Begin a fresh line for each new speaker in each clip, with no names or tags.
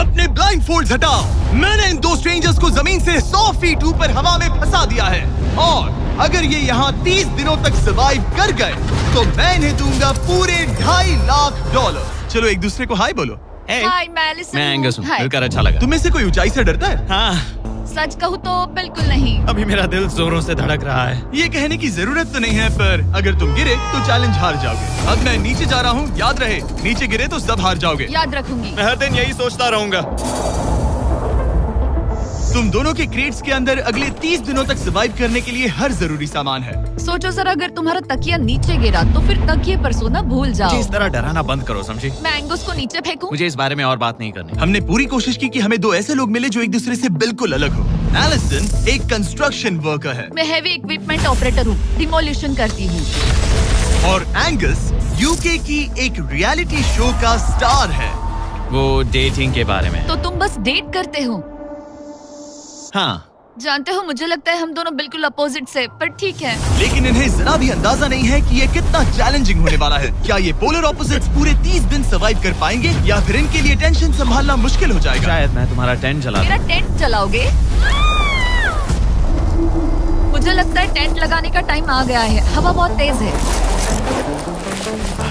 अपने blind folds हटाओ। मैंने इन दो स्ट्रेंजर्स को जमीन से 100 फीट ऊपर हवा में फंसा दिया है और अगर ये यहाँ 30 दिनों तक सर्वाइव कर गए तो मैं इन्हें दूंगा पूरे $2.5 लाख। चलो एक दूसरे को हाय बोलो।
हाय, मैं एलिसन
मैं एंगस हूँ,
हाय।
मिलकर अच्छा लगा।
तुम्हें से कोई ऊंचाई से डरता है?
हाँ,
सच कहूँ तो बिल्कुल नहीं।
अभी मेरा दिल जोरों से धड़क रहा है।
ये कहने की जरूरत तो नहीं है, पर अगर तुम गिरे तो चैलेंज हार जाओगे। अब मैं नीचे जा रहा हूँ, याद रहे नीचे गिरे तो सब हार जाओगे।
याद रखूंगी।
मैं हर दिन यही सोचता रहूंगा।
तुम दोनों के क्रेट्स के अंदर अगले 30 दिनों तक सर्वाइव करने के लिए हर जरूरी सामान है।
सोचो सर, अगर तुम्हारा तकिया नीचे गिरा तो फिर तकिए पर सोना भूल जाओ।
मुझे इस तरह डराना बंद करो, समझी?
मैं एंगस को नीचे फेंकूं?
मुझे इस बारे में और बात नहीं करनी।
हमने पूरी कोशिश की कि हमें दो ऐसे लोग मिले जो एक दूसरे से बिल्कुल अलग हो। एलिसन एक कंस्ट्रक्शन वर्कर है
मैं हेवी इक्विपमेंट ऑपरेटर हूँ, डिमोलिशन करती हूँ।
और एंगस यूके की एक रियलिटी शो का स्टार है।
वो डेटिंग के बारे में।
तो तुम बस डेट करते हो?
हाँ,
जानते हो, मुझे लगता है हम दोनों बिल्कुल अपोजिट से, पर ठीक है।
लेकिन इन्हें जरा भी अंदाजा नहीं है कि ये कितना चैलेंजिंग होने वाला है। क्या ये पोलर ऑपोजिट्स पूरे 30 दिन सर्वाइव कर पाएंगे या फिर इनके लिए टेंशन संभालना मुश्किल हो जाएगा?
शायद मैं तुम्हारा टेंट जला
मेरा टेंट जलाओगे? मुझे लगता है टेंट लगाने का टाइम आ गया है। हवा बहुत तेज है।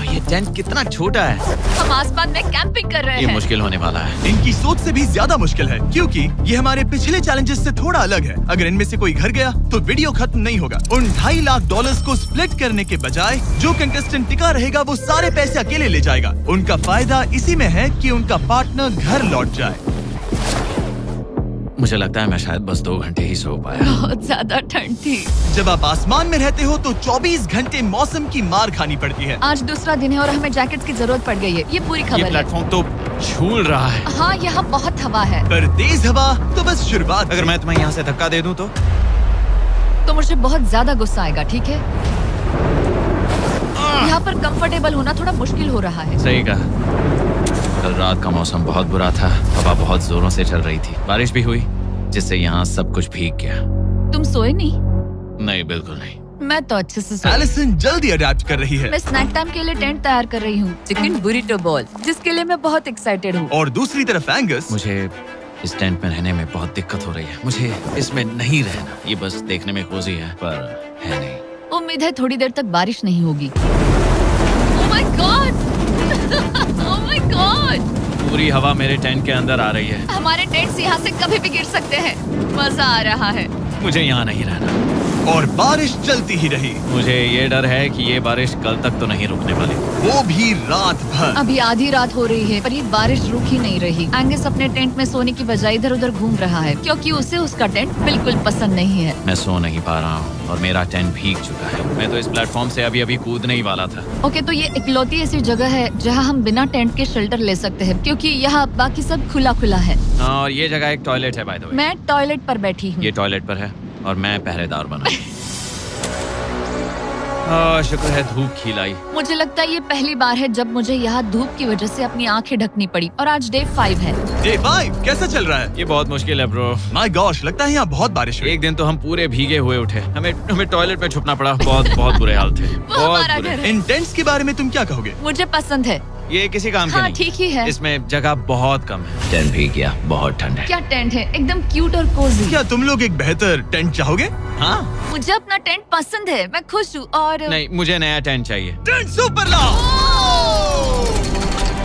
ये टेंट कितना छोटा है।
हम आसमान में कैंपिंग कर रहे
ये
हैं।
मुश्किल होने वाला है।
इनकी सोच से भी ज्यादा मुश्किल है क्योंकि ये हमारे पिछले चैलेंजेस से थोड़ा अलग है। अगर इनमें से कोई घर गया तो वीडियो खत्म नहीं होगा। उन $2.5 लाख को स्प्लिट करने के बजाय जो कंटेस्टेंट टिका रहेगा वो सारे पैसे अकेले ले जाएगा। उनका फायदा इसी में है कि उनका पार्टनर घर लौट जाए।
मुझे लगता है मैं शायद बस 2 घंटे ही सो पाया।
बहुत ज्यादा ठंड थी।
जब आप आसमान में रहते हो तो 24 घंटे मौसम की मार खानी पड़ती है।
आज दूसरा दिन है और हमें जैकेट्स की जरूरत पड़ गई है। ये पूरी
ये
खबर है।
प्लेटफॉर्म तो झूल रहा है।
हाँ, यहाँ बहुत हवा है।
पर तेज हवा तो बस शुरुआत।
अगर मैं तुम्हें यहाँ से धक्का दे दूं
तो मुझे बहुत ज्यादा गुस्सा आएगा, ठीक है? यहाँ पर कंफर्टेबल होना थोड़ा मुश्किल हो रहा है।
सही कहा। कल रात का मौसम बहुत बुरा था। हवा बहुत जोरों से चल रही थी। बारिश भी हुई जिससे यहाँ सब कुछ भीग गया।
तुम सोए नहीं?
नहीं, बिल्कुल नहीं।
मैं तो अच्छे से सोई।
एलिसन जल्दी अडेप्ट कर रही है
मैं स्नैक टाइम के लिए टेंट तैयार कर रही हूँ, चिकन बुरिटो बॉल, जिसके लिए मैं बहुत एक्साइटेड हूँ।
और दूसरी तरफ एंगस।
मुझे इस टेंट में रहने में बहुत दिक्कत हो रही है। मुझे इसमें नहीं रहना। ये बस देखने में कोजी है पर है नहीं।
उम्मीद है थोड़ी देर तक बारिश नहीं होगी। Oh my God! Oh my God!
पूरी हवा मेरे टेंट के अंदर आ रही है।
हमारे टेंट्स यहाँ से कभी भी गिर सकते हैं। मजा आ रहा है।
मुझे यहाँ नहीं रहना।
और बारिश चलती ही रही।
मुझे ये डर है कि ये बारिश कल तक तो नहीं रुकने वाली।
वो भी रात भर।
अभी आधी रात हो रही है पर ये बारिश रुक ही नहीं रही। एंगस अपने टेंट में सोने की बजाय इधर उधर घूम रहा है क्योंकि उसे उसका टेंट बिल्कुल पसंद नहीं है।
मैं सो नहीं पा रहा हूँ और मेरा टेंट भीग चुका है। मैं तो इस प्लेटफॉर्म से अभी कूदने ही वाला था।
ओके, तो ये इकलौती ऐसी जगह है जहाँ हम बिना टेंट के शेल्टर ले सकते हैं क्योंकि यहाँ बाकी सब खुला खुला है।
और ये जगह एक टॉयलेट है बाय द वे।
मैं टॉयलेट पर बैठी हूँ।
ये टॉयलेट पर है और मैं पहरेदार बना। शुक्र है धूप खिलाई।
मुझे लगता है ये पहली बार है जब मुझे यहाँ धूप की वजह से अपनी आंखें ढकनी पड़ी और आज डे 5 है।
डे 5 कैसा चल रहा है?
ये बहुत मुश्किल है ब्रो।
माय गॉश, लगता है यहाँ बहुत बारिश हुई।
एक दिन तो हम पूरे भीगे हुए उठे। हमें टॉयलेट में छुपना पड़ा। बहुत बुरे हाल थे।
वो हमारा घर है।
इन टेंट्स के बारे में तुम क्या कहोगे?
मुझे पसंद है।
ये किसी काम का
हाँ,
नहीं।
ठीक ही है।
इसमें जगह बहुत कम है। टेंट भीग गया, बहुत ठंड है।
क्या टेंट है, एकदम क्यूट और कोजी।
क्या तुम लोग एक बेहतर टेंट चाहोगे?
हाँ,
मुझे अपना टेंट पसंद है, मैं खुश हूँ। और
नहीं, मुझे नया टेंट चाहिए।
टेंट सुपर लाओ।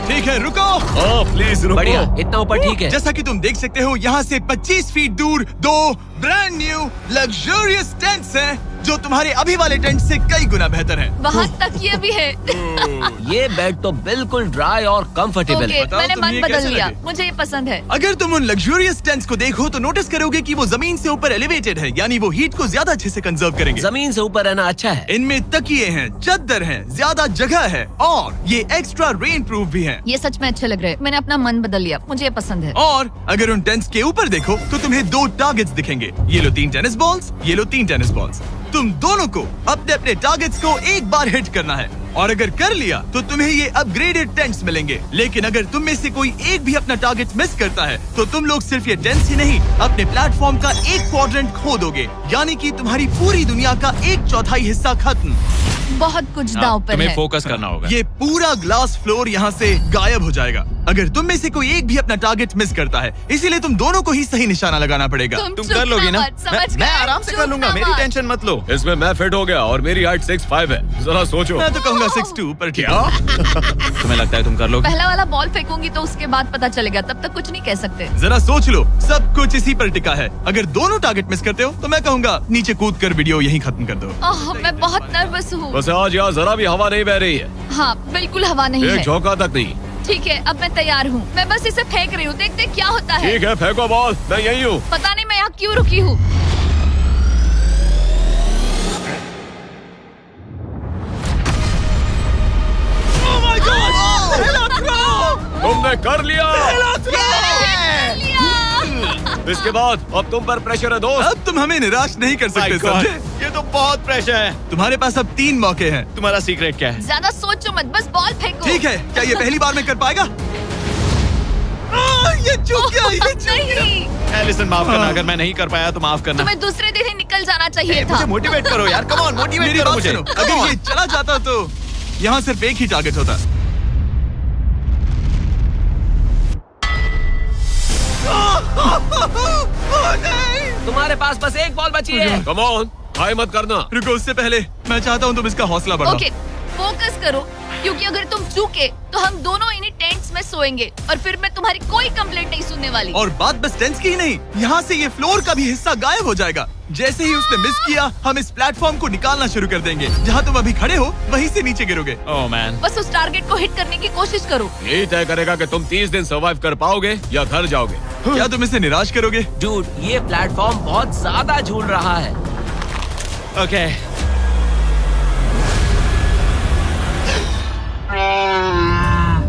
ठीक है, रुको। प्लीज रुको।
बढ़िया, इतना ऊपर ठीक है।
जैसा कि तुम देख सकते हो यहाँ से 25 फीट दूर 2 ब्रांड न्यू लग्जरियस टेंट्स हैं जो तुम्हारे अभी वाले टेंट से कई गुना बेहतर हैं।
वहाँ तक ये भी है।
ये बेड तो बिल्कुल ड्राई और कंफर्टेबल है।
ओके, मैंने
तुम्हें
मन
ये
बदल
कैसा
लिया।
लगे?
मुझे ये पसंद है।
अगर तुम उन लग्जरियस टेंट्स को देखो तो नोटिस करोगे कि वो जमीन से ऊपर एलिवेटेड है, यानी वो हीट को ज्यादा अच्छे से कंजर्व करेंगे।
जमीन से ऊपर रहना अच्छा है।
इनमें तकिए हैं, चद्दर हैं, ज्यादा जगह है और ये एक्स्ट्रा रेन प्रूफ भी हैं।
ये सच में अच्छे लग रहे हैं। मैंने अपना मन बदल लिया, मुझे ये पसंद है।
और अगर उन टेंट्स के ऊपर देखो तो तुम्हें 2 टारगेट्स दिखेंगे। ये लो 3 टेनिस बॉल्स, ये लो 3 टेनिस बॉल्स। तुम दोनों को अपने अपने टारगेट्स को एक बार हिट करना है और अगर कर लिया तो तुम्हें ये अपग्रेडेड टेंट्स मिलेंगे। लेकिन अगर तुम में से कोई एक भी अपना टारगेट मिस करता है तो तुम लोग सिर्फ ये टेंट्स ही नहीं अपने प्लेटफॉर्म का एक क्वाड्रेंट खो दोगे, यानी कि तुम्हारी पूरी दुनिया का 1/4 हिस्सा खत्म।
बहुत कुछ दांव पर
तुम्हें
है।
फोकस करना होगा।
ये पूरा ग्लास फ्लोर यहाँ से गायब हो जाएगा। अगर तुम में से कोई एक भी अपना टारगेट मिस करता है, इसीलिए तुम दोनों को ही सही निशाना लगाना पड़ेगा।
तुम
कर लोगी ना? मैं आराम से कर लूंगा, मेरी टेंशन मत लो।
इसमें मैं फिट हो गया और मेरी हाइट 6'5" है। जरा सोचो।
मैं तो कहूँगा 6'2", पर
क्या? तुम्हें लगता है तुम कर लोगे?
पहला वाला बॉल फेंकूंगी तो उसके बाद पता चलेगा, तब तक कुछ नहीं कह सकते।
जरा सोच लो, सब कुछ इसी पर टिका है। अगर दोनों टारगेट मिस करते हो तो मैं कहूँगा नीचे कूद कर वीडियो यहीं खत्म कर दो।
मैं बहुत नर्वस हूँ।
बस आज यहाँ जरा भी हवा नहीं बह रही है।
हाँ, बिल्कुल हवा नहीं
एक
है।
झोंका तक नहीं।
ठीक है, अब मैं तैयार हूँ। मैं बस इसे फेंक रही हूँ, देखते क्या होता है।
ठीक है, फेंको बॉल, मैं यही हूँ।
पता नहीं मैं यहाँ क्यों रुकी हूँ।
तुमने कर लिया। इसके बाद अब तुम पर प्रेशर है दोस्त।
अब तुम हमें निराश नहीं कर सकते, समझे?
ये तो बहुत प्रेशर है।
तुम्हारे पास अब 3 मौके हैं।
तुम्हारा सीक्रेट क्या है?
ज्यादा सोचो मत, बस बॉल फेंको।
ठीक है, क्या ये पहली बार में कर पाएगा? ये चूक गया, ये चूक गया।
नहीं,
एलिसन माफ करना, अगर मैं नहीं कर पाया तो माफ करना।
तुम्हें दूसरे दिन ही निकल जाना चाहिए था।
मुझे मोटिवेट करो यार, कम ऑन, मोटिवेट
मेरी
करो
बात
मुझे।
सुनो, अगर ये चला जाता तो यहाँ सिर्फ एक ही टारगेट होता।
तुम्हारे पास बस एक बॉल बची है। कम ऑन, हाय मत करना।
रुको, उससे पहले मैं चाहता हूँ तुम इसका हौसला बढ़ाओ।
ओके, फोकस करो, क्योंकि अगर तुम चूके तो हम दोनों इन्हीं टेंट्स में सोएंगे और फिर मैं तुम्हारी कोई कंप्लेंट नहीं सुनने वाली।
और बात बस टेंस की ही नहीं, यहाँ से ये फ्लोर का भी हिस्सा गायब हो जाएगा। जैसे ही उसने मिस किया, हम इस प्लेटफॉर्म को निकालना शुरू कर देंगे। जहाँ तुम अभी खड़े हो, वहीं से नीचे गिरोगे।
ओह मैन,
बस उस टारगेट को हिट करने की कोशिश करो।
यही तय करेगा कि तुम 30 दिन सर्वाइव कर पाओगे या घर जाओगे।
क्या तुम इसे निराश करोगे?
डूड, ये प्लेटफॉर्म बहुत ज्यादा झूल रहा है।
ओके।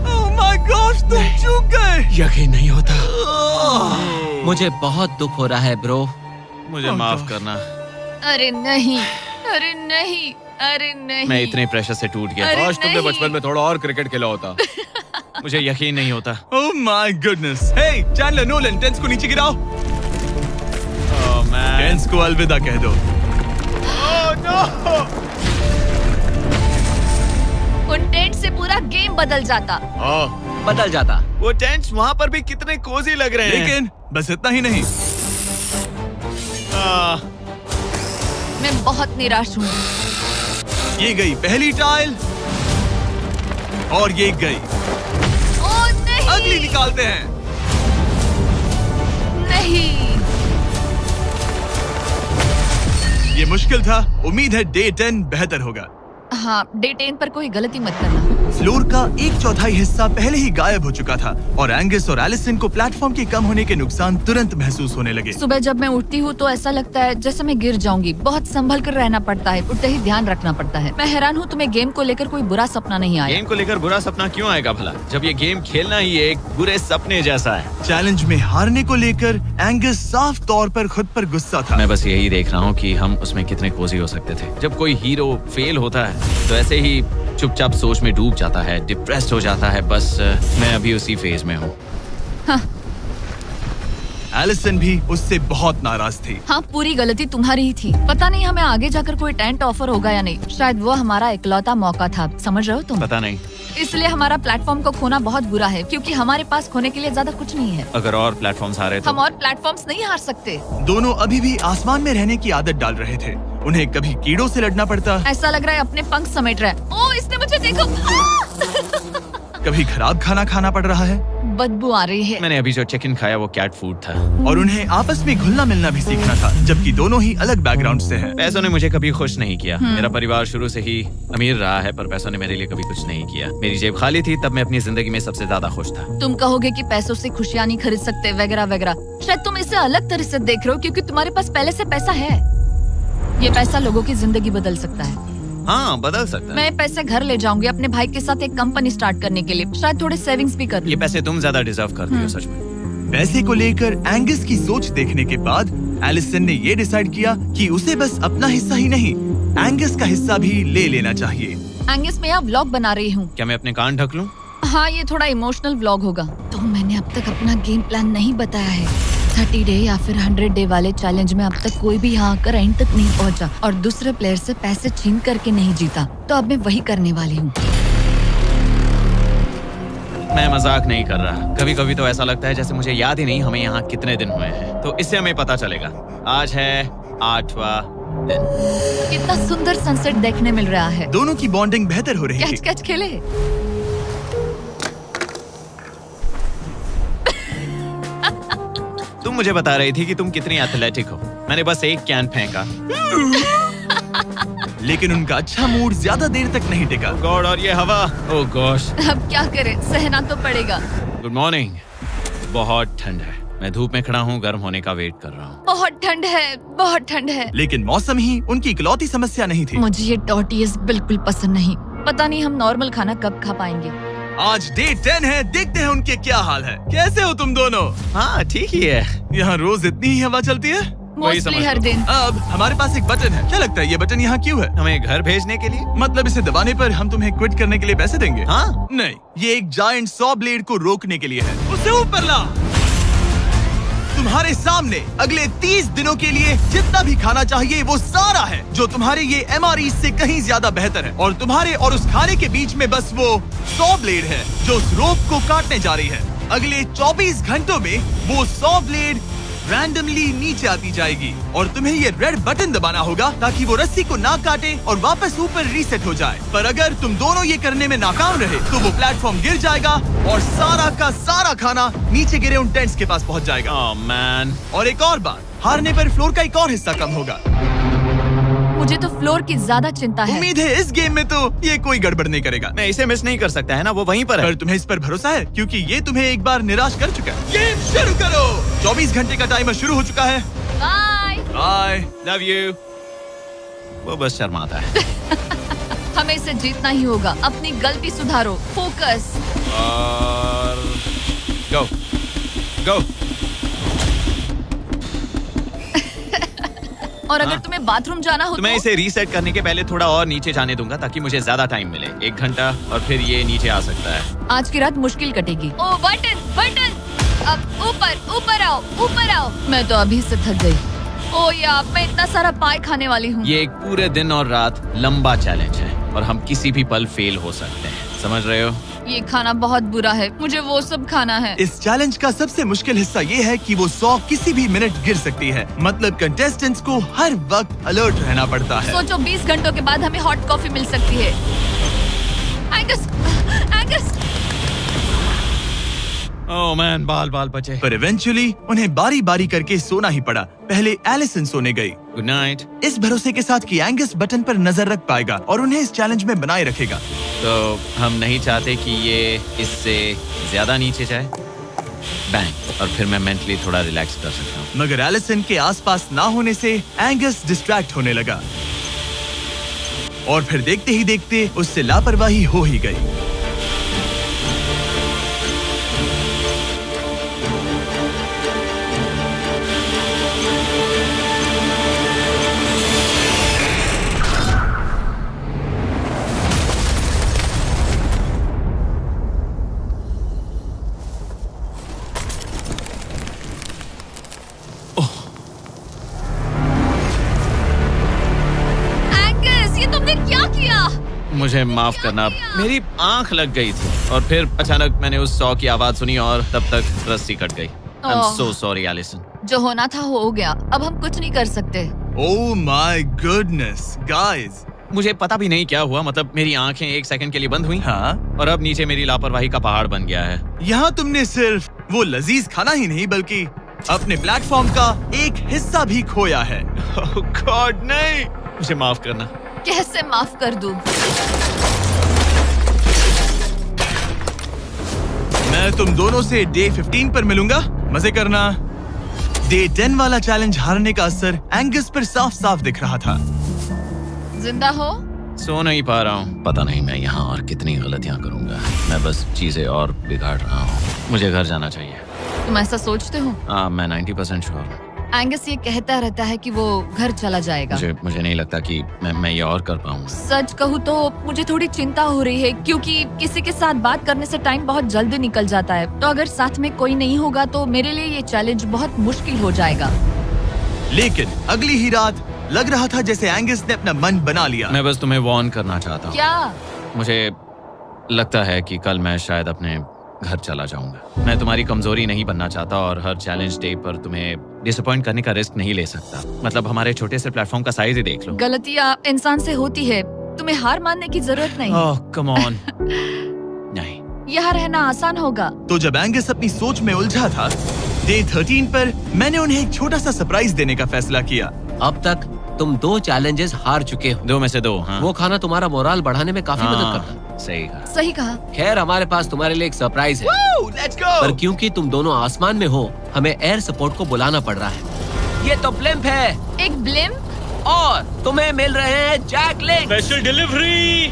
ओह माय गॉश, तुम चूक गए।
यकीन नहीं होता।
मुझे बहुत दुख हो रहा है ब्रो।
मुझे माफ करना,
अरे नहीं, अरे नहीं, अरे नहीं।
मैं इतने प्रेशर से टूट गया।
अरे
काश तुमने
नहीं।
बचपन में थोड़ा और क्रिकेट खेला होता।
मुझे यकीन नहीं होता।
Oh my goodness. Hey Chandler, Nolan, tents को नीचे गिराओ।
ओह मैन,
टेंस को अलविदा कह दो।
उन टेंट से पूरा गेम बदल जाता।
हाँ, बदल जाता।
वो टेंट्स वहाँ पर भी कितने कोजी लग रहे हैं।
लेकिन बस इतना ही नहीं।
मैं बहुत निराश हूँ।
ये गई पहली टाइल और ये गई।
ओह नहीं,
अगली निकालते हैं।
नहीं।
ये मुश्किल था, उम्मीद है डे 10 बेहतर होगा।
हाँ, डे 10 पर कोई गलती मत करना।
फ्लोर का 1/4 हिस्सा पहले ही गायब हो चुका था और एंगस और एलिसन को प्लेटफॉर्म के कम होने के नुकसान तुरंत महसूस होने लगे।
सुबह जब मैं उठती हूँ तो ऐसा लगता है जैसे मैं गिर जाऊंगी। बहुत संभल कर रहना पड़ता है, उठते ही ध्यान रखना पड़ता है। मैं हैरान हूँ तुम्हें गेम को लेकर कोई बुरा सपना नहीं आया।
गेम को लेकर बुरा सपना क्यों आएगा भला, जब ये गेम खेलना ही एक बुरे सपने जैसा है।
चैलेंज में हारने को लेकर एंगस साफ तौर पर खुद पर गुस्सा था।
मैं बस यही देख रहा हूँ कि हम उसमें कितने कोजी हो सकते थे। जब कोई हीरो फेल होता है तो ऐसे ही चुपचाप सोच में डूब जाता है, डिप्रेस्ड हो जाता है। बस मैं अभी उसी फेज में हूँ।
एलिसन भी उससे बहुत नाराज थी।
हाँ, पूरी गलती तुम्हारी ही थी। पता नहीं हमें आगे जाकर कोई टेंट ऑफर होगा या नहीं। शायद वो हमारा इकलौता मौका था, समझ रहे हो तुम?
पता नहीं,
इसलिए हमारा प्लेटफॉर्म को खोना बहुत बुरा है, क्योंकि हमारे पास खोने के लिए ज्यादा कुछ नहीं है।
अगर और प्लेटफॉर्म्स आ रहे तो
हम और प्लेटफॉर्म्स नहीं हार सकते।
दोनों अभी भी आसमान में रहने की आदत डाल रहे थे। उन्हें कभी कीड़ों से लड़ना पड़ता,
ऐसा लग रहा है अपने पंख समेट रहा है। ओह, इसने मुझे देखो।
कभी खराब खाना खाना पड़ रहा है
बदबू आ रही है।
मैंने अभी जो चिकन खाया वो कैट फूड था।
और उन्हें आपस में घुलना मिलना भी सीखना था, जबकि दोनों ही अलग बैकग्राउंड से हैं।
पैसों ने मुझे कभी खुश नहीं किया। मेरा परिवार शुरू से ही अमीर रहा है, पर पैसों ने मेरे लिए कभी कुछ नहीं किया। मेरी जेब खाली थी तब मैं अपनी जिंदगी में सबसे ज्यादा खुश था।
तुम कहोगे कि पैसों से खुशियां नहीं खरीद सकते वगैरह वगैरह। शायद तुम इसे अलग तरह से देख रहे हो, क्योंकि तुम्हारे पास पहले से पैसा है। ये पैसा लोगों की जिंदगी बदल सकता है।
हाँ, बदल सकता है।
मैं पैसे घर ले जाऊंगी अपने भाई के साथ एक कंपनी स्टार्ट करने के लिए। शायद थोड़े सेविंग्स भी कर लूं।
ये पैसे तुम ज्यादा डिजर्व करती हो, सच में।
पैसे को लेकर एंगस की सोच देखने के बाद एलिसन ने ये डिसाइड किया कि उसे बस अपना हिस्सा ही नहीं, एंगस का हिस्सा भी ले लेना चाहिए।
एंगस, मैं यहाँ व्लॉग बना रही हूँ।
क्या मैं अपने कान ढक लूं?
हाँ, ये थोड़ा इमोशनल व्लॉग होगा। तो मैंने अब तक अपना गेम प्लान नहीं बताया है। 30 डे या फिर 100 डे वाले चैलेंज में अब तक कोई भी यहाँ आकर एंड तक नहीं पहुँचा और दूसरे प्लेयर से पैसे छीन करके नहीं जीता। तो अब मैं वही करने वाली हूँ।
मैं मजाक नहीं कर रहा। कभी कभी तो ऐसा लगता है जैसे मुझे याद ही नहीं हमें यहाँ कितने दिन हुए हैं। तो इससे हमें पता चलेगा। आज है 8वां दिन।
कितना सुंदर सनसेट देखने मिल रहा है।
दोनों की बॉन्डिंग बेहतर हो रही है।
कैच कैच खेले।
तुम मुझे बता रही थी कि तुम कितनी एथलेटिक हो। मैंने बस एक कैन फेंका।
लेकिन उनका अच्छा मूड ज्यादा देर तक नहीं टिका।
गॉड, और ये हवा। ओह गॉश।
अब क्या करें, सहना तो पड़ेगा।
Good morning. बहुत ठंड है। मैं धूप में खड़ा हूँ, गर्म होने का वेट कर रहा हूँ।
बहुत ठंड है, बहुत ठंड है।
लेकिन मौसम ही उनकी इकलौती समस्या नहीं थी।
मुझे ये टॉर्टियस बिल्कुल पसंद नहीं। पता नहीं हम नॉर्मल खाना कब खा पाएंगे।
आज डे 10 है, देखते हैं उनके क्या हाल है। कैसे हो तुम दोनों?
हाँ ठीक ही है।
यहाँ रोज इतनी ही हवा चलती है?
मोस्टली हर दिन।
अब हमारे पास एक बटन है। क्या लगता है ये बटन यहाँ क्यों है?
हमें घर भेजने के लिए?
मतलब इसे दबाने पर हम तुम्हें क्विट करने के लिए पैसे देंगे?
हाँ।
नहीं, ये एक जायंट सॉ ब्लेड को रोकने के लिए है। उसे ऊपर ला। तुम्हारे सामने अगले 30 दिनों के लिए जितना भी खाना चाहिए वो सारा है, जो तुम्हारे ये MRE से कहीं ज्यादा बेहतर है। और तुम्हारे और उस खाने के बीच में बस वो सॉ ब्लेड है जो उस रोप को काटने जा रही है। अगले 24 घंटों में वो सॉ ब्लेड रैंडमली नीचे आती जाएगी और तुम्हें ये रेड बटन दबाना होगा ताकि वो रस्सी को ना काटे और वापस ऊपर रीसेट हो जाए। पर अगर तुम दोनों ये करने में नाकाम रहे तो वो प्लेटफॉर्म गिर जाएगा और सारा का सारा खाना नीचे गिरे उन टेंट्स के पास पहुंच जाएगा।
Oh man.
और एक और बात, हारने पर फ्लोर का एक और हिस्सा कम होगा।
मुझे तो फ्लोर की ज्यादा चिंता है।
उम्मीद है इस गेम में तो ये कोई गड़बड़ नहीं करेगा।
मैं इसे मिस नहीं कर सकता है ना, वो वहीं पर है।
पर तुम्हें इस पर भरोसा है क्योंकि ये तुम्हें एक बार निराश कर चुका है। गेम शुरू करो। 24 घंटे का टाइमर शुरू हो चुका है।
बाय।
बाय।
Love you. वो बस शर्माता है।
हमें इसे जीतना ही होगा। अपनी गलती सुधारो। फोकस।
और गो गो।
और अगर तुम्हें बाथरूम जाना हो
तो मैं इसे रीसेट करने के पहले थोड़ा और नीचे जाने दूंगा ताकि मुझे ज्यादा टाइम मिले। 1 घंटा और फिर ये नीचे आ सकता है।
आज की रात मुश्किल कटेगी। ओ बटन बटन। अब ऊपर ऊपर आओ, ऊपर आओ। मैं तो अभी से थक गई। ओ यार, मैं इतना सारा पाई खाने वाली हूँ।
ये एक पूरे दिन और रात लंबा चैलेंज है और हम किसी भी पल फेल हो सकते हैं। समझ रहे हो?
ये खाना बहुत बुरा है। मुझे वो सब खाना है।
इस चैलेंज का सबसे मुश्किल हिस्सा ये है कि वो 100 किसी भी मिनट गिर सकती है। मतलब कंटेस्टेंट्स को हर वक्त अलर्ट रहना पड़ता है।
सोचो 20 घंटों के बाद हमें हॉट कॉफी मिल सकती है। Angus, Angus.
ओह मैन, बाल बाल बचे।
पर इवेंचुअली उन्हें बारी बारी करके सोना ही पड़ा। पहले एलिसन सोने गई,
गुड नाइट।
इस भरोसे के साथ कि एंगस बटन पर नजर रख पाएगा और उन्हें इस चैलेंज में बनाए रखेगा।
तो हम नहीं चाहते कि ये इससे ज्यादा नीचे जाए। बैंग। और फिर मैं मेंटली थोड़ा रिलैक्स कर सकता हूँ।
मगर एलिसन के आसपास ना होने से एंगस डिस्ट्रैक्ट होने लगा और फिर देखते ही देखते उससे लापरवाही हो ही गई।
मुझे माफ करना, मेरी आंख लग गई थी और फिर अचानक मैंने उस सॉ की आवाज सुनी और तब तक रस्सी कट गई। I'm so sorry, Allison.
जो होना था हो गया। अब हम कुछ नहीं कर सकते।
Oh my goodness, guys.
मुझे पता भी नहीं क्या हुआ। मतलब मेरी आंखें 1 सेकंड के लिए बंद हुई।
हाँ?
और अब नीचे मेरी लापरवाही का पहाड़ बन गया है।
यहाँ तुमने सिर्फ वो लजीज खाना ही नहीं बल्कि अपने प्लेटफॉर्म का एक हिस्सा भी खोया है।
Oh God, नहीं। मुझे माफ करना।
कैसे माफ कर दूं?
मैं तुम दोनों से डे 15 पर मिलूंगा। मजे करना। डे 10 वाला चैलेंज हारने का असर एंगस पर साफ साफ दिख रहा था।
जिंदा हो?
सो नहीं पा रहा हूँ। पता नहीं मैं यहाँ और कितनी गलतियाँ करूँगा। मैं बस चीजें और बिगाड़ रहा हूँ। मुझे घर जाना चाहिए।
तुम ऐसा सोचते हो?
हाँ, मैं 90% श्योर हूँ।
एंगस ये कहता रहता है कि वो घर चला जाएगा।
मुझे नहीं लगता कि मैं ये और कर पाऊंगा।
सच कहूँ तो मुझे थोड़ी चिंता हो रही है क्योंकि किसी के साथ बात करने से टाइम बहुत जल्दी निकल जाता है। तो अगर साथ में कोई नहीं होगा तो मेरे लिए ये चैलेंज बहुत मुश्किल हो जाएगा।
लेकिन अगली ही रात लग रहा था जैसे एंगस ने अपना मन बना लिया।
मैं बस तुम्हें वार्न करना चाहता हूँ।
क्या?
मुझे लगता है कि कल मैं शायद अपने घर चला जाऊंगा। मैं तुम्हारी कमजोरी नहीं बनना चाहता और हर चैलेंज डे पर तुम्हें डिसअपॉइंट करने का रिस्क नहीं ले सकता। मतलब हमारे छोटे से प्लेटफॉर्म का साइज ही देख लो।
गलतियाँ इंसान से होती है, तुम्हें हार मानने की जरूरत नहीं।
ओह कम ऑन। नहीं,
यहाँ रहना आसान होगा।
तो जब एंगस अपनी सोच में उलझा था, डे 13 पर मैंने उन्हें एक छोटा सा सरप्राइज देने का फैसला किया।
अब तक तुम 2 चैलेंजेस हार चुके हो।
2 में से 2। हाँ।
वो खाना तुम्हारा मोराल बढ़ाने में काफी मदद
हाँ,
करता है।
सही कहा।
सही कहा।
खैर हमारे पास तुम्हारे लिए एक सरप्राइज है।
Let's go!
पर क्योंकि तुम दोनों आसमान में हो, हमें एयर सपोर्ट को बुलाना पड़ रहा है। ये तो ब्लिम्प है
एक ब्लिम?
और तुम्हें मिल रहे हैं जैक लिंक।
Special delivery.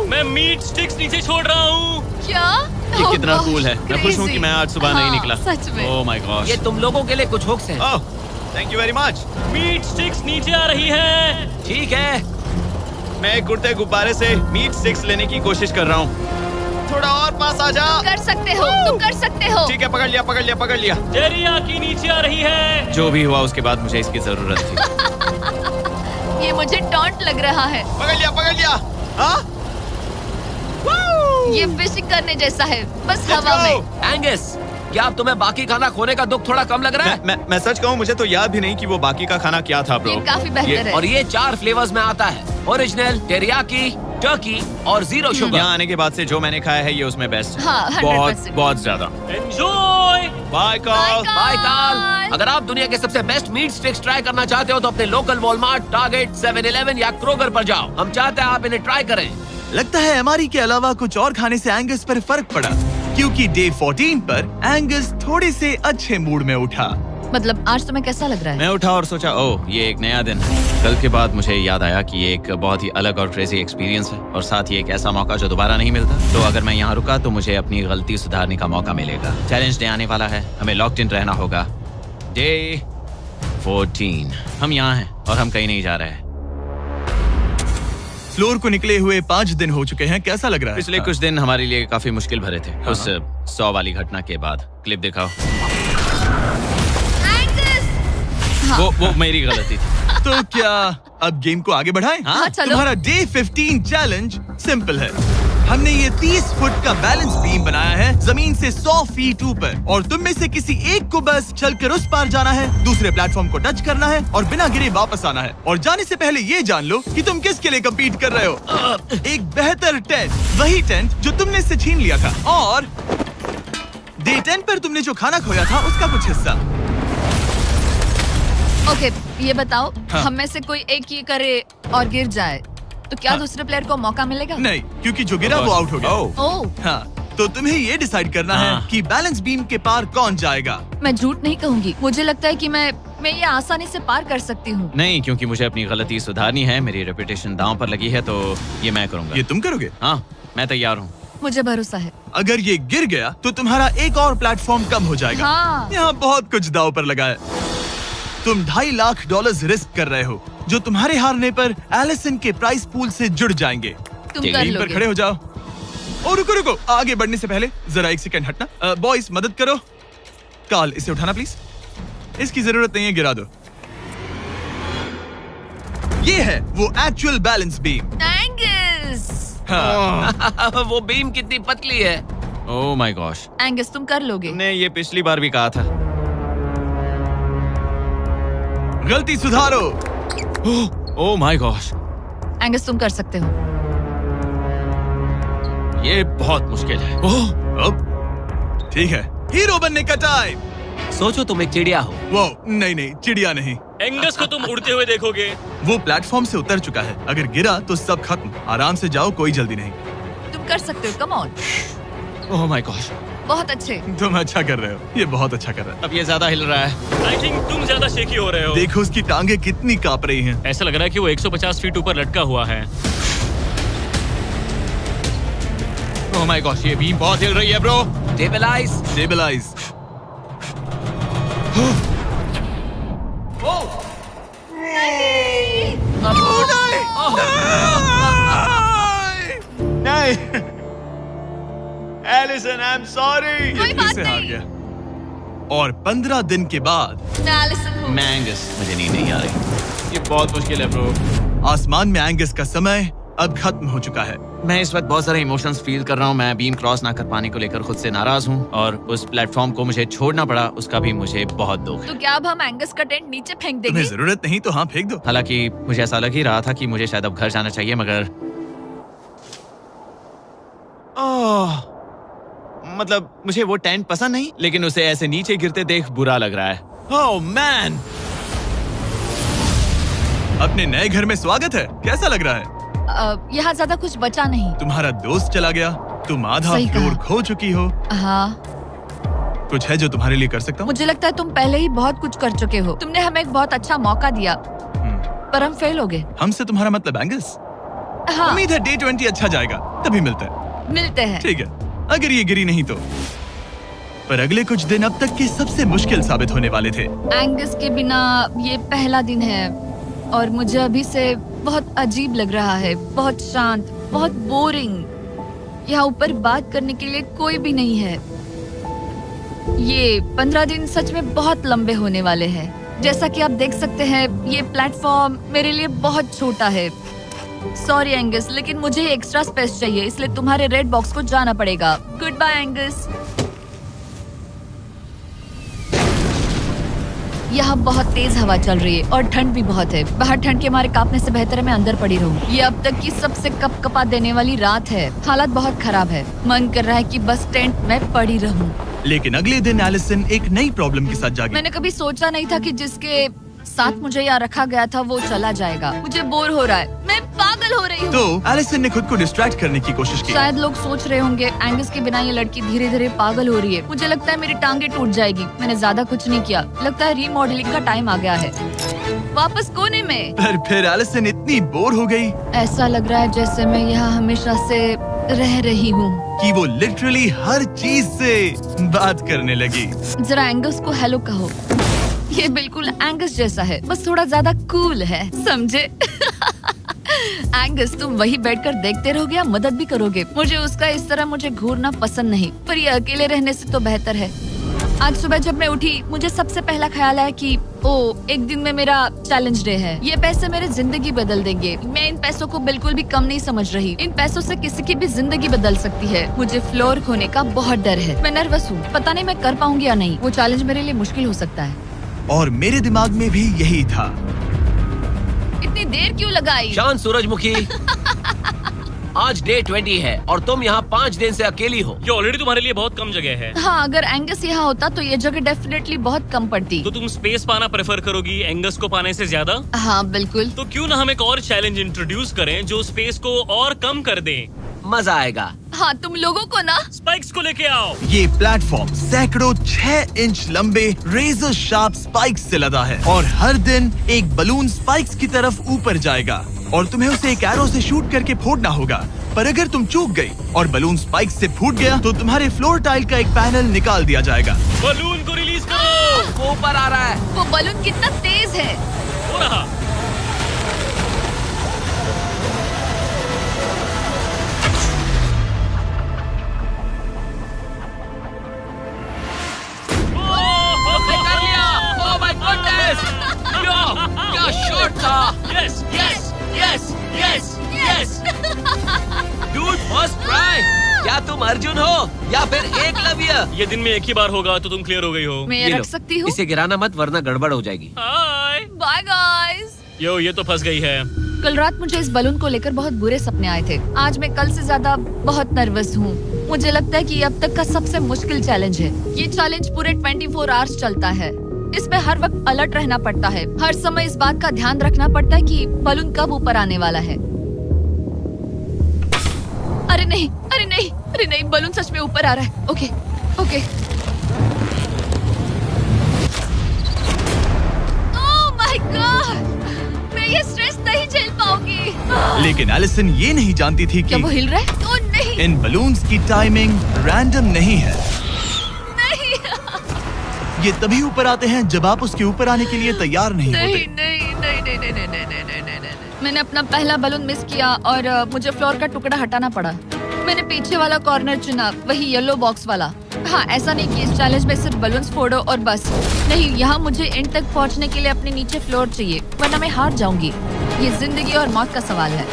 मैं मीट स्टिक्स नीचे छोड़ रहा हूँ।
क्या?
ये
Oh
कितना
gosh,
कूल है। मैं खुश हूँ कि मैं आज सुबह नहीं
हाँ,
निकला।
सच में।
Oh my gosh.
ये तुम लोगों के लिए कुछ हुक्स हैं।
Oh, thank you very much.
Meat sticks नीचे आ रही है।
ठीक है,
मैं एक उड़ते गुब्बारे से मीट स्टिक्स लेने की कोशिश कर रहा हूँ। थोड़ा और पास आ जा।
कर सकते हो, तुम कर सकते हो।
ठीक है, पकड़ लिया, पकड़ लिया, पकड़ लिया।
टेरियाकी नीचे आ रही है।
जो भी हुआ उसके बाद मुझे इसकी जरूरत थी।
ये मुझे टॉन्ट लग रहा है।
पकड़ लिया, पकड़ लिया। हाँ?
ये फिशिंग करने जैसा है, बस हवा में।
एंगस, क्या अब तुम्हें बाकी खाना खोने का दुख थोड़ा कम लग रहा है?
मैं सच कहूँ, मुझे तो याद भी नहीं कि वो बाकी का खाना क्या था ब्रो।
ये काफी बेहतर है।
और ये 4 फ्लेवर्स में आता है, ओरिजिनल, टेरियाकी, टर्की और 0 शुगर।
यहाँ आने के बाद से जो मैंने खाया है ये उसमें बेस्ट है।
हाँ, 100%।
बहुत ज्यादा।
एंजॉय।
Bye call.
बाय काल। अगर आप दुनिया के सबसे बेस्ट मीट स्टिक्स ट्राई करना चाहते हो तो अपने लोकल वॉलमार्ट, टारगेट, 7-Eleven या क्रोगर पर जाओ। हम चाहते हैं आप इन्हें ट्राई करें।
लगता है एमआरई के अलावा कुछ और खाने से एंगस पर फर्क पड़ा, क्योंकि डे 14 पर एंगस थोड़े से अच्छे मूड में उठा।
मतलब आज तुम्हें कैसा लग रहा है?
मैं उठा और सोचा, ओह ये एक नया दिन है। कल के बाद मुझे याद आया कि ये एक बहुत ही अलग और क्रेजी एक्सपीरियंस है और साथ ही एक ऐसा मौका जो दोबारा नहीं मिलता। तो अगर मैं यहाँ रुका तो मुझे अपनी गलती सुधारने का मौका मिलेगा। चैलेंज डे आने वाला है, हमें लॉक्ड इन रहना होगा। डे 14 हम यहाँ हैं और हम कहीं नहीं जा रहे हैं।
फ्लोर को निकले हुए 5 दिन हो चुके हैं, कैसा लग रहा है?
पिछले कुछ दिन हमारे लिए काफी मुश्किल भरे थे। उस 100 वाली घटना के बाद। क्लिप दिखाओ। वो मेरी गलती थी।
तो क्या अब गेम को आगे बढ़ाएं?
हाँ, चलो।
तुम्हारा डे 15 चैलेंज सिंपल है। हमने ये 30 फुट का बैलेंस बीम बनाया है जमीन से 100 फीट ऊपर, और तुम में से किसी एक को बस चलकर उस पार जाना है, दूसरे प्लेटफॉर्म को टच करना है और बिना गिरे वापस आना है। और जाने से पहले ये जान लो कि तुम किसके लिए कम्पीट कर रहे हो। एक बेहतर टेंट, वही टेंट जो तुमने इससे छीन लिया था, और डे 10 पर तुमने जो खाना खोया था उसका कुछ हिस्सा।
ओके, ये बताओ,
हाँ।
हम में से कोई एक ये करे और गिर जाए तो क्या
हाँ।
दूसरे प्लेयर को मौका मिलेगा?
नहीं, क्योंकि जो गिरा वो आउट हो गया।
ओह,
हाँ, तो तुम्हें ये डिसाइड करना
हाँ।
है कि बैलेंस बीम के पार कौन जाएगा।
मैं झूठ नहीं कहूंगी, मुझे लगता है कि मैं ये आसानी से पार कर सकती हूँ।
नहीं, क्योंकि मुझे अपनी गलती सुधारनी है। मेरी रेपुटेशन दांव पर लगी है, तो ये मैं करूंगा।
ये तुम करोगे?
हाँ, मैं तैयार हूँ।
मुझे भरोसा है।
अगर ये गिर गया तो तुम्हारा एक और प्लेटफॉर्म कम हो जाएगा।
हाँ।
यहाँ बहुत कुछ दांव पर लगा है। तुम $2.5 लाख रिस्क कर रहे हो, जो तुम्हारे हारने पर एलिसन के प्राइस पूल से जुड़ जाएंगे।
तुम
ठीक
कर
है,
टीम पर
लोगे।
खड़े हो जाओ। और रुको रुको, आगे बढ़ने से पहले जरा 1 सेकंड हटना। बॉयज मदद करो। कार्ल, इसे उठाना प्लीज। इसकी जरूरत नहीं है, गिरा दो। ये है वो एक्चुअल बैलेंस बीम।
एंगस,
हाँ।
वो बीम कितनी पतली है।
ओह माय गॉश।
एंगस तुम कर लोगे।
तुमने ये पिछली बार भी कहा था।
गलती सुधारो।
ओह माय गॉश,
एंगस तुम कर सकते हो।
ये बहुत मुश्किल है।
अब ठीक है, हीरो बनने का टाइम।
सोचो तुम एक चिड़िया हो।
वो नहीं, चिड़िया नहीं।
एंगस को तुम उड़ते हुए देखोगे।
वो प्लेटफॉर्म से उतर चुका है, अगर गिरा तो सब खत्म। आराम से जाओ, कोई जल्दी नहीं।
तुम कर सकते हो, come on.
Oh my gosh,
बहुत अच्छे।
तुम अच्छा कर रहे हो, ये बहुत अच्छा कर रहा है।
अब ये ज्यादा हिल रहा है।
आई थिंक तुम ज्यादा शेकी हो रहे हो।
देखो उसकी टांगे कितनी कांप रही हैं।
ऐसा लग रहा है कि वो 150 फीट ऊपर लटका हुआ है।
ओह माय गॉश, ये बीम बहुत हिल रही है ब्रो।
स्टेबलाइज।
स्टेबलाइज। नहीं, एलिसन, आई एम सॉरी।
कोई बात
हार
नहीं।
गया। और 15 दिन के बाद
मैं एलिसन हूँ।
मैं एंगस, मुझे नींद नहीं आ रही। ये बहुत मुश्किल है ब्रो।
आसमान में एंगस का समय अब खत्म हो चुका है।
मैं इस वक्त बहुत सारे इमोशंस फील कर रहा हूँ। मैं बीम क्रॉस ना कर पाने को लेकर खुद से नाराज हूँ और उस प्लेटफॉर्म को मुझे छोड़ना पड़ा, उसका भी मुझे बहुत दुख है।
तो क्या अब हम एंगस का टेंट नीचे फेंक देंगे?
तुम्हें जरूरत नहीं तो हाँ फेंक दो।
हालांकि मुझे ऐसा लग ही रहा था कि मुझे शायद अब घर जाना चाहिए, मगर मतलब मुझे वो टेंट पसंद नहीं, लेकिन उसे ऐसे नीचे गिरते देख बुरा लग रहा है। ओह मैन,
अपने नए घर में स्वागत है। कैसा लग रहा है?
यहाँ ज्यादा कुछ बचा नहीं।
तुम्हारा दोस्त चला गया, तुम आधा
सही कहा।
फ्लोर खो चुकी हो।
हाँ,
कुछ है जो तुम्हारे लिए कर सकता हूँ?
मुझे लगता है तुम पहले ही बहुत कुछ कर चुके हो। तुमने हमें एक बहुत अच्छा मौका दिया, पर हम फेल हो गए।
हमसे तुम्हारा मतलब एंगस?
हाँ,
उम्मीद है डे 20 अच्छा जाएगा, तभी मिलते हैं।
मिलते हैं।
ठीक है, अगर ये गिरी नहीं तो। पर अगले कुछ दिन अब तक के सबसे मुश्किल साबित होने वाले थे।
एंगस के बिना ये पहला दिन है और मुझे अभी से बहुत अजीब लग रहा है, बहुत शांत, बहुत बोरिंग। यहाँ ऊपर बात करने के लिए कोई भी नहीं है। ये 15 दिन सच में बहुत लंबे होने वाले हैं। जैसा कि आप देख सकते हैं, ये प्लेटफॉर्म मेरे लिए बहुत छोटा है। सॉरी एंगस, लेकिन मुझे एक्स्ट्रा स्पेस चाहिए, इसलिए तुम्हारे रेड बॉक्स को जाना पड़ेगा। Good bye Angus. यहाँ बहुत तेज हवा चल रही है और ठंड भी बहुत है। बाहर ठंड के मारे कांपने से बेहतर है मैं अंदर पड़ी रहूं। ये अब तक की सबसे कपकपा देने वाली रात है। हालत बहुत खराब है। मन कर रहा है कि बस टेंट में पड़ी रहूं।
लेकिन अगले दिन एलिसन एक नई प्रॉब्लम के साथ जागी।
मैंने कभी सोचा नहीं था कि जिसके साथ मुझे यहाँ रखा गया था वो चला जाएगा। मुझे बोर हो रहा है, मैं पागल हो रही हूँ।
तो एलिसन ने खुद को डिस्ट्रैक्ट करने की कोशिश की।
शायद लोग सोच रहे होंगे एंगस के बिना ये लड़की धीरे धीरे पागल हो रही है। मुझे लगता है मेरी टांगे टूट जाएगी। मैंने ज्यादा कुछ नहीं किया। लगता है रीमॉडलिंग का टाइम आ गया है। वापस कोने में।
पर फिर एलिसन इतनी बोर हो गई
ऐसा लग रहा है जैसे मैं यहाँ हमेशा से रह रही हूँ।
कि वो लिटरली हर चीज से बात करने लगी।
जरा एंगस को हेलो कहो। ये बिल्कुल एंगस जैसा है, बस थोड़ा ज्यादा कूल है, समझे? एंगस, तुम वही बैठकर देखते रहोगे या मदद भी करोगे? मुझे उसका इस तरह मुझे घूरना पसंद नहीं, पर ये अकेले रहने से तो बेहतर है। आज सुबह जब मैं उठी, मुझे सबसे पहला ख्याल आया कि एक दिन में मेरा चैलेंज डे है। ये पैसे मेरी जिंदगी बदल देंगे। मैं इन पैसों को बिल्कुल भी कम नहीं समझ रही। इन पैसों से किसी की भी जिंदगी बदल सकती है। मुझे फ्लोर खोने का बहुत डर है। मैं नर्वस हूँ, पता नहीं मैं कर पाऊंगी या नहीं। वो चैलेंज मेरे लिए मुश्किल हो सकता है।
और मेरे दिमाग में भी यही था।
इतनी देर क्यों लगाई?
शांत सूरजमुखी। आज डे 20 है और तुम यहाँ 5 दिन से अकेली हो।
ये ऑलरेडी तुम्हारे लिए बहुत कम जगह है।
हाँ, अगर एंगस यहाँ होता तो ये जगह डेफिनेटली बहुत कम पड़ती।
तो तुम स्पेस पाना प्रेफर करोगी एंगस को पाने से ज्यादा?
हाँ बिल्कुल।
तो क्यों ना हम एक और चैलेंज इंट्रोड्यूस करें जो स्पेस को और कम कर दे।
मजा आएगा।
हाँ, तुम लोगों को ना
स्पाइक्स को लेके आओ।
ये प्लेटफॉर्म सैकड़ों 6 इंच लंबे रेजर शार्प स्पाइक्स से लदा है और हर दिन एक बलून स्पाइक्स की तरफ ऊपर जाएगा और तुम्हें उसे एक एरो से शूट करके फोड़ना होगा। पर अगर तुम चूक गई और बलून स्पाइक्स से फूट गया तो तुम्हारे फ्लोर टाइल का एक पैनल निकाल दिया जाएगा।
बलून को रिलीज करो।
वो ऊपर आ रहा है।
वो बलून कितना तेज है।
हो रहा।
कर लिया। Oh my goodness! क्या शॉट था।
Yes yes yes yes yes.
Dude, first try. क्या तुम अर्जुन हो या फिर एकलव्य?
ये दिन में एक ही बार होगा तो तुम क्लियर हो गई हो।
मैं
ये
रख
लो।
सकती हूँ?
इसे गिराना मत वरना गड़बड़ हो जाएगी।
हाय।
Bye guys.
यो, ये तो फंस गई है।
कल रात मुझे इस बलून को लेकर बहुत बुरे सपने आए थे। आज मैं कल से ज्यादा बहुत नर्वस हूँ। मुझे लगता है कि ये अब तक का सबसे मुश्किल चैलेंज है। ये चैलेंज पूरे 24 आवर्स चलता है। इसमें हर वक्त अलर्ट रहना पड़ता है। हर समय इस बात का ध्यान रखना पड़ता है कि बलून कब ऊपर आने वाला है। अरे नहीं, अरे नहीं, अरे नहीं, बलून सच में ऊपर आ रहा है। Okay, okay. Oh my God, मैं ये स्ट्रेस नहीं झेल पाऊंगी।
लेकिन एलिसन ये नहीं जानती थी
क्या
कि
वो हिल रहा है? ओह नहीं,
इन बलून्स की टाइमिंग रैंडम नहीं है।
नहीं,
ये तभी ऊपर आते हैं जब आप उसके ऊपर आने के लिए तैयार नहीं
नहीं,
होते।
नहीं, नहीं, नहीं, नहीं, नहीं, नहीं, नहीं, नहीं, नहीं, नहीं। मैंने अपना पहला बलून मिस किया और मुझे फ्लोर का टुकड़ा हटाना पड़ा। मैंने पीछे वाला कॉर्नर चुना, वही येलो बॉक्स वाला। हाँ, ऐसा नहीं कि इस चैलेंज में सिर्फ बलून्स फोड़ो और बस। नहीं, यहाँ मुझे एंड तक पहुँचने के लिए अपने नीचे फ्लोर चाहिए, वरना मैं हार जाऊंगी। ये जिंदगी और मौत का सवाल है।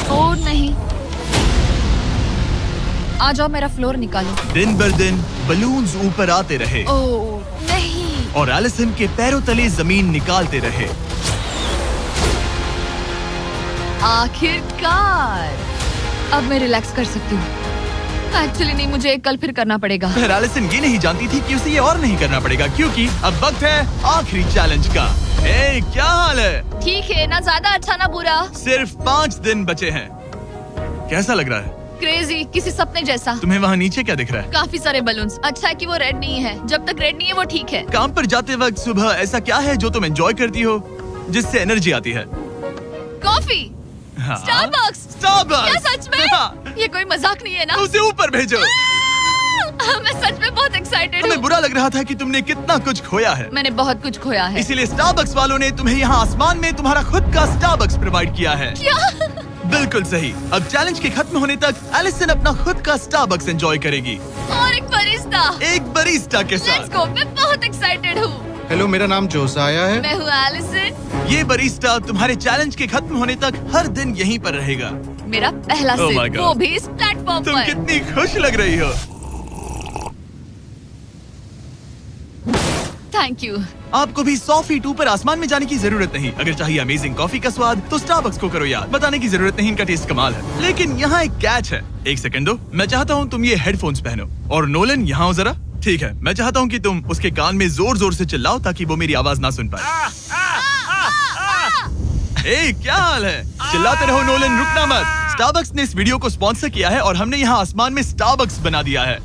ओ नहीं, आ जाओ, मेरा फ्लोर निकालो।
दिन बर दिन बलून्स ऊपर आते रहे
ओ नहीं,
और एलिसन के पैरों तले जमीन निकालते रहे।
आखिरकार अब मैं रिलैक्स कर सकती हूँ। एक्चुअली नहीं, मुझे कल फिर करना पड़ेगा।
फिर एलिसन ये नहीं जानती थी कि उसे ये और नहीं करना पड़ेगा, क्योंकि अब वक्त है आखिरी चैलेंज का। ए, क्या हाल है?
ठीक है, ना ज्यादा अच्छा ना बुरा।
सिर्फ 5 दिन बचे हैं। कैसा लग रहा है?
क्रेजी, किसी सपने जैसा।
तुम्हें वहाँ नीचे क्या दिख रहा है?
काफी सारे बलून्स। अच्छा है कि वो रेड नहीं है। जब तक रेड नहीं है वो ठीक है।
काम पर जाते वक्त सुबह ऐसा क्या है जो तुम एंजॉय करती हो, जिससे एनर्जी आती है?
कॉफी।
हाँ?
स्टारबक्स।
स्टारबक्स।
क्या सच में?
हाँ।
ये कोई मजाक नहीं है ना?
उसे ऊपर भेजो।
मैं सच में बहुत एक्साइटेड
हमें
हूँ।
बुरा लग रहा था कि तुमने कितना कुछ खोया है।
मैंने बहुत कुछ खोया है।
इसीलिए स्टारबक्स वालों ने तुम्हें यहाँ आसमान में तुम्हारा खुद का स्टारबक्स प्रोवाइड किया है।
क्या?
बिल्कुल सही। अब चैलेंज के खत्म होने तक एलिसन अपना खुद का स्टारबक्स एंजॉय करेगी।
और एक बरिस्ता।
एक बरिस्टा के
लेट्स
साथ।
गो, मैं बहुत एक्साइटेड हूँ।
हेलो, मेरा नाम जोसाया है।
मैं हूँ एलिसन।
ये बरिस्टा तुम्हारे चैलेंज के खत्म होने तक हर दिन यहीं पर रहेगा।
मेरा पहला
Oh my
सिप,
God.
वो भी इस प्लेटफॉर्म
तुम
पर।
कितनी खुश लग रही हो।
Thank you.
आपको भी 100 फीट ऊपर आसमान में जाने की जरूरत नहीं। अगर चाहिए अमेजिंग कॉफी का स्वाद तो स्टारबक्स को करो याद। बताने की जरूरत नहीं, इनका टेस्ट कमाल है। लेकिन यहाँ एक कैच है। एक सेकंड दो, मैं चाहता हूँ तुम ये हेडफोन्स पहनो। और नोलन, यहाँ हो जरा। ठीक है, मैं चाहता हूँ कि तुम उसके कान में जोर जोर से चिल्लाओ ताकि वो मेरी आवाज ना सुन पाए। ए, क्या हाल है? चिल्लाते रहो नोलन, रुकना मत। स्टारबक्स ने इस वीडियो को स्पॉन्सर किया है और हमने यहाँ आसमान में स्टारबक्स बना दिया है।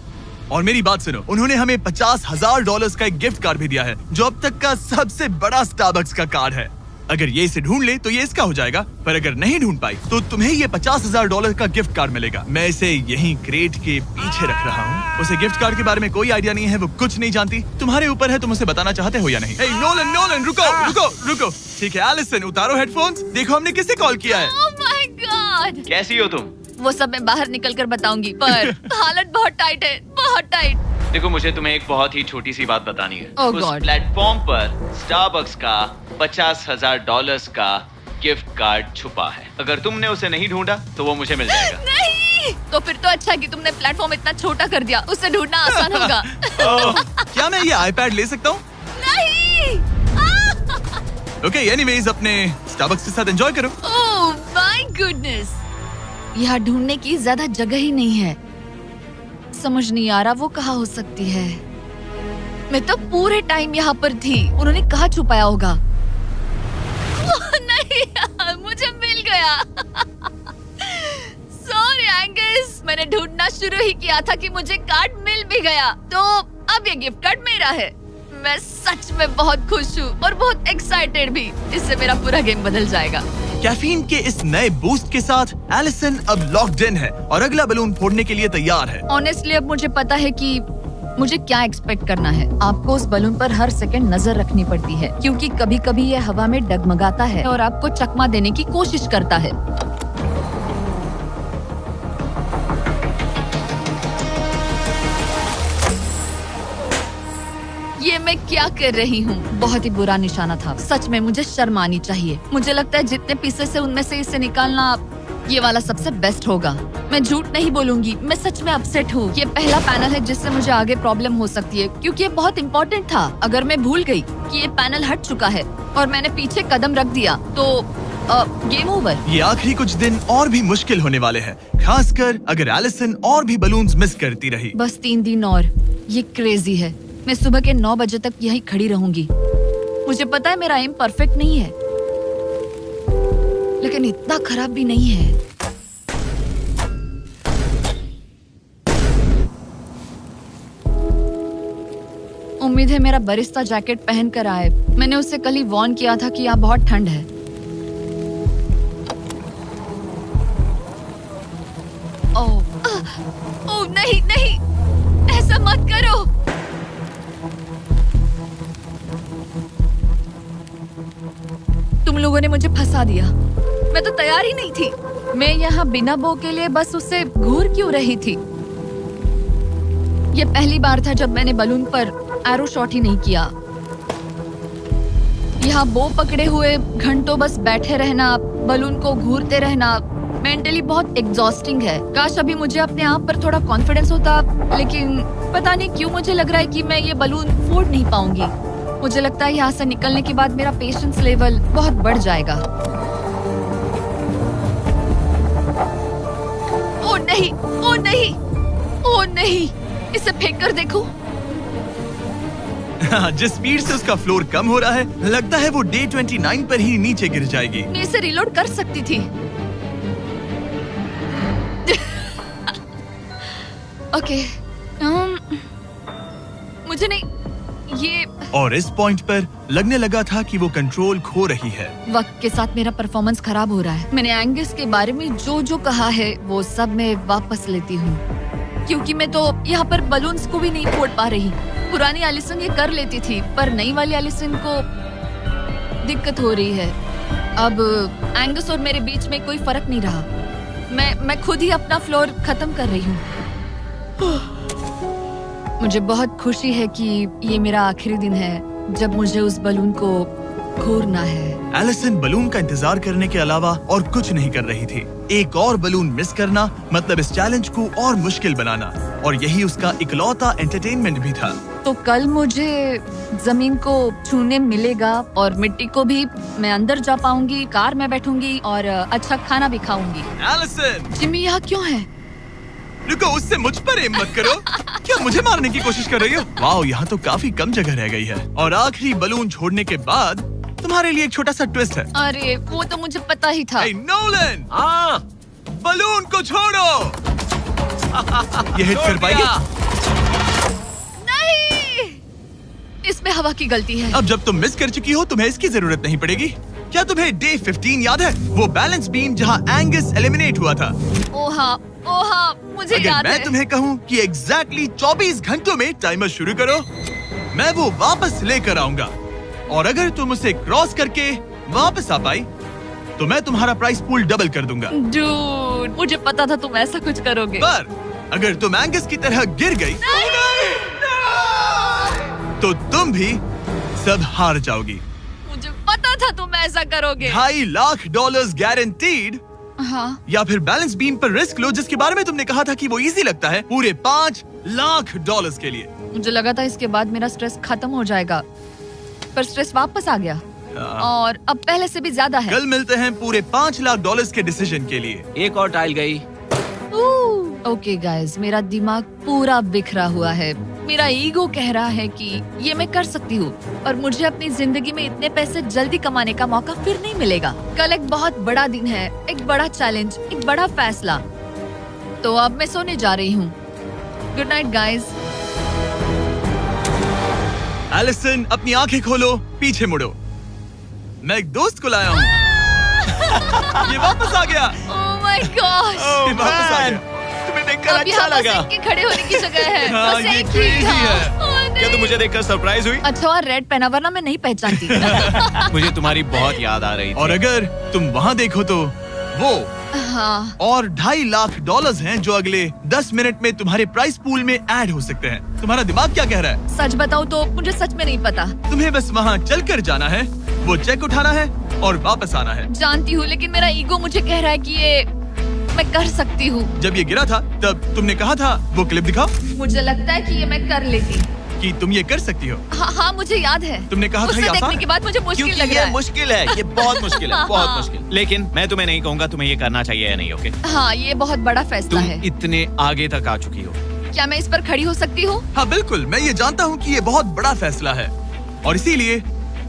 और मेरी बात सुनो, उन्होंने हमें $50,000 का एक गिफ्ट कार्ड भी दिया है, जो अब तक का सबसे बड़ा स्टारबक्स का कार्ड है। अगर ये इसे ढूंढ ले तो ये इसका हो जाएगा, पर अगर नहीं ढूंढ पाई तो तुम्हें ये $50,000 का गिफ्ट कार्ड मिलेगा। मैं इसे यहीं क्रेट के पीछे रख रहा हूँ। उसे गिफ्ट कार्ड के बारे में कोई आइडिया नहीं है, वो कुछ नहीं जानती। तुम्हारे ऊपर है, तुम उसे बताना चाहते हो या नहीं। हे नोलन, नोलन, रुको रुको रुको। ठीक है एलिसन, उतारो हेडफोन्स। देखो हमने किसे कॉल किया है।
Oh my God.
कैसी हो तुम?
वो सब मैं बाहर निकल कर बताऊंगी, पर हालत बहुत टाइट है, बहुत टाइट।
देखो, मुझे तुम्हें एक बहुत ही छोटी सी बात बतानी है।
Oh
उस
God.
प्लेटफॉर्म पर स्टारबक्स का $50,000 का गिफ्ट कार्ड छुपा है। अगर तुमने उसे नहीं ढूंढा तो वो मुझे मिल जाएगा।
नहीं, तो फिर तो अच्छा कि तुमने प्लेटफॉर्म इतना छोटा कर दिया, उसे ढूंढना आसान होगा।
क्या मैं ये आईपैड ले सकता हूँ?
नहीं।
ओके, एनीवेज अपने स्टारबक्स के साथ एंजॉय करो।
ओह माय गुडनेस, यहाँ ढूंढने की ज्यादा जगह ही नहीं है। समझ नहीं आ रहा वो कहाँ हो सकती है। मैं तो पूरे टाइम यहाँ पर थी, उन्होंने कहाँ छुपाया होगा। नहीं, मुझे मिल गया। सॉरी एंगस, मैंने ढूंढना शुरू ही किया था कि मुझे कार्ड मिल भी गया, तो अब ये गिफ्ट कार्ड मेरा है। मैं सच में बहुत खुश हूँ और बहुत एक्साइटेड भी। इससे मेरा पूरा गेम बदल जाएगा।
कैफीन के इस नए बूस्ट के साथ एलिसन अब लॉक्ड इन है और अगला बलून फोड़ने के लिए तैयार है।
ऑनेस्टली अब मुझे पता है कि मुझे क्या एक्सपेक्ट करना है। आपको उस बलून पर हर सेकंड नजर रखनी पड़ती है, क्योंकि कभी कभी यह हवा में डगमगाता है और आपको चकमा देने की कोशिश करता है। ये मैं क्या कर रही हूँ? बहुत ही बुरा निशाना था। सच में मुझे शर्म आनी चाहिए। मुझे लगता है जितने पीसेस है उनमें से इसे निकालना ये वाला सबसे बेस्ट होगा। मैं झूठ नहीं बोलूंगी, मैं सच में अपसेट हूँ। ये पहला पैनल है जिससे मुझे आगे प्रॉब्लम हो सकती है, क्योंकि ये बहुत इम्पोर्टेंट था। अगर मैं भूल गई कि ये पैनल हट चुका है और मैंने पीछे कदम रख दिया तो गेम ओवर।
ये आखिरी कुछ दिन और भी मुश्किल होने वाले हैं, खासकर अगर एलिसन और भी बलून्स मिस करती रही।
बस 3 दिन और। ये क्रेजी है। मैं सुबह के 9 बजे तक यहीं खड़ी रहूंगी। मुझे पता है मेरा एम परफेक्ट नहीं है, लेकिन इतना खराब भी नहीं है। उम्मीद है मेरा बरिस्ता जैकेट पहन कर आए। मैंने उससे कल ही वॉर्न किया था कि यहाँ बहुत ठंड है। ओह नहीं नहीं, ऐसा मत करो। तुम लोगों ने मुझे फंसा दिया। मैं तो तैयार ही नहीं थी। मैं यहाँ बिना बो के लिए बस उससे घूर क्यों रही थी? ये पहली बार था जब मैंने बलून पर एरो शॉट ही नहीं किया। यहाँ बो पकड़े हुए घंटों बस बैठे रहना, बलून को घूरते रहना, मेंटली बहुत एग्जॉस्टिंग है। काश अभी मुझे अपने आप पर थोड़ा कॉन्फिडेंस होता, लेकिन पता नहीं क्यों मुझे लग रहा है कि मैं ये बलून फोड़ नहीं पाऊंगी। मुझे लगता है यहाँ से निकलने के बाद मेरा पेशेंस लेवल बहुत बढ़ जाएगा। ओ नहीं, ओ नहीं, ओ नहीं, इसे फेंक कर देखो।
जिस स्पीड से उसका फ्लोर कम हो रहा है, लगता है वो डे 29 पर ही नीचे गिर जाएगी।
मैं इसे रिलोड कर सकती थी। ओके, मुझे नहीं ये।
और इस पॉइंट पर लगने लगा था कि वो कंट्रोल खो रही है।
वक्त के साथ मेरा परफॉर्मेंस खराब हो रहा है। मैंने एंगस के बारे में जो जो कहा है वो सब मैं वापस लेती हूँ, क्योंकि मैं तो यहाँ पर बलून्स को भी नहीं फोड़ पा रही। पुरानी एलिसन ये कर लेती थी, पर नई वाली एलिसन को दिक्कत हो रही है। अब एंगस और मेरे बीच में कोई फर्क नहीं रहा। मैं खुद ही अपना फ्लोर खत्म कर रही हूँ। मुझे बहुत खुशी है कि ये मेरा आखिरी दिन है जब मुझे उस बलून को घूरना है।
एलिसन बलून का इंतजार करने के अलावा और कुछ नहीं कर रही थी। एक और बलून मिस करना मतलब इस चैलेंज को और मुश्किल बनाना, और यही उसका इकलौता एंटरटेनमेंट भी था।
तो कल मुझे जमीन को छूने मिलेगा और मिट्टी को भी। मैं अंदर जा पाऊंगी, कार में बैठूंगी और अच्छा खाना भी खाऊंगी।
एलिसन!
जिमी यहाँ क्यों है?
रुको, उससे मुझ पर एम मत करो। क्या मुझे मारने की कोशिश कर रही हो? वाओ, यहाँ तो काफी कम जगह रह गई है। और आखिरी बलून छोड़ने के बाद तुम्हारे लिए एक छोटा सा ट्विस्ट है।
अरे वो तो मुझे पता ही था।
Hey, Nolan!
हाँ,
बलून को छोड़ो। ये हिट कर पाएगी?
नहीं, इसमें हवा की गलती है।
अब जब तुम मिस कर चुकी हो, तुम्हें इसकी जरूरत नहीं पड़ेगी। क्या तुम्हें डे 15 याद है? वो बैलेंस बीम जहाँ एंगस एलिमिनेट हुआ था।
ओ हाँ, मुझे
अगर
याद
मैं
है।
तुम्हें कहूँ कि एग्जैक्टली 24 घंटों में टाइमर शुरू करो, मैं वो वापस लेकर आऊंगा। और अगर तुम उसे क्रॉस करके वापस आ पाई, तो मैं तुम्हारा प्राइस पूल डबल कर दूंगा।
डूड, मुझे पता था तुम ऐसा कुछ करोगे।
पर अगर तुम एंगस की तरह गिर गई, तो तुम भी सब हार जाओगी।
मुझे पता था तुम ऐसा करोगे।
$2.5 लाख गारंटीड।
हाँ,
या फिर बैलेंस बीम पर रिस्क लो, जिसके बारे में तुमने कहा था कि वो इजी लगता है, पूरे $5 लाख के लिए।
मुझे लगा था इसके बाद मेरा स्ट्रेस खत्म हो जाएगा, पर स्ट्रेस वापस आ गया और अब पहले से भी ज्यादा है।
कल मिलते हैं पूरे $5 लाख के डिसीजन के लिए।
एक और टाइल गई।
ओके गाइस, मेरा दिमाग पूरा बिखरा हुआ है। मेरा ईगो कह रहा है कि ये मैं कर सकती हूँ और मुझे अपनी जिंदगी में इतने पैसे जल्दी कमाने का मौका फिर नहीं मिलेगा। कल एक बहुत बड़ा दिन है, एक बड़ा चैलेंज, एक बड़ा फैसला। तो अब मैं सोने जा रही हूँ। Good night guys.
एलिसन, अपनी आंखें खोलो, पीछे मुड़ो। मैं एक दोस्त को लाया हूँ। ये वापस आ गया।
ओह माय गॉश।
ये वापस आ गया। तुम्हें देखकर
अब
अच्छा
यहाँ बस
लगा।
इनके खड़े होने की जगह है।
हाँ,
बस
ये
एक ही
crazy
था।
है।
ओह, नहीं।
क्या तुम मुझे देखकर सरप्राइज हुई?
अच्छा और रेड पहना, वरना मैं नहीं पहचानती।
मुझे तुम्हारी बहुत याद आ रही थी।
और अगर तुम वहाँ देखो तो वो
हाँ,
और $2.5 लाख हैं जो अगले 10 मिनट में तुम्हारे प्राइस पूल में ऐड हो सकते हैं। तुम्हारा दिमाग क्या कह रहा है?
सच बताऊँ तो मुझे सच में नहीं पता।
तुम्हें बस वहाँ चलकर जाना है, वो चेक उठाना है और वापस आना है।
जानती हूँ, लेकिन मेरा ईगो मुझे कह रहा है कि ये मैं कर सकती हूँ।
जब ये गिरा था तब तुमने कहा था, वो क्लिप दिखाओ,
मुझे लगता है कि ये मैं कर लेती।
कि तुम ये कर सकती हो।
हाँ, मुझे याद है।
तुमने कहा था
उसे
ये आसान
देखने
है।
के बाद मुझे मुश्किल
क्योंकि
लग
ये
रहा है।
मुश्किल है, ये बहुत मुश्किल है, बहुत
हाँ।
मुश्किल। लेकिन मैं तुम्हें नहीं कहूँगा तुम्हें ये करना चाहिए या नहीं, ओके?
हाँ, ये बहुत बड़ा फैसला
तुम
है।
इतने आगे तक आ चुकी हो।
क्या मैं इस पर खड़ी हो सकती हूँ?
हाँ बिल्कुल, मैं ये जानता हूँ कि ये बहुत बड़ा फैसला है और इसीलिए